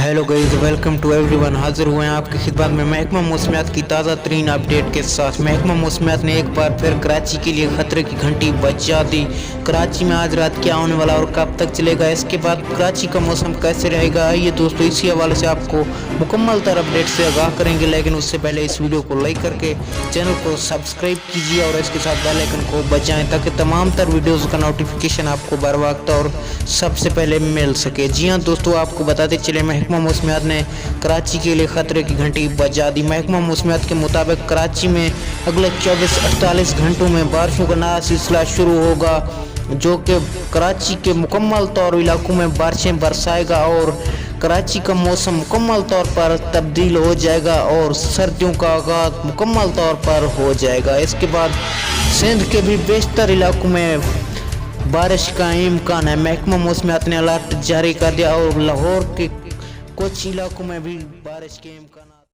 Hello guys, welcome to everyone. हाजिर हुए हैं आपकी खिदमत में महकमा मौसमियात की ताज़ा तरीन अपडेट के साथ। महकमा मौसमियात ने एक बार फिर कराची के लिए खतरे की घंटी बजा दी। कराची में आज रात क्या होने वाला और कब तक चलेगा, इसके बाद कराची का मौसम कैसे रहेगा, ये दोस्तों इसी हवाले से आपको मुकम्मल तर अपडेट से आगाह करेंगे। लेकिन उससे पहले इस वीडियो को लाइक करके चैनल को सब्सक्राइब कीजिए और इसके साथ बेल आइकन को बजाएं ताकि तमाम तर वीडियोज़ का नोटिफिकेशन आपको बर वक्त और सबसे पहले मिल सके। जी हाँ दोस्तों, आपको बताते चले महकमा मौसमियात ने कराची के लिए खतरे की घंटी बजा दी। महकमा मौसमियात के मुताबिक कराची में अगले 24-48 घंटों में बारिशों का नया सिलसिला शुरू होगा, जो कि कराची के मुकम्मल तौर इलाकों में बारिशें बरसाएगा और कराची का मौसम मुकम्मल तौर पर तब्दील हो जाएगा और सर्दियों का आगाज़ मुकम्मल तौर पर हो जाएगा। इसके बाद सिंध के भी बेशतर इलाकों में बारिश का इम्कान है। महकमा मौसमियात ने अलर्ट जारी कर दिया और लाहौर के कुछ इलाकों में भी बारिश के इम्कान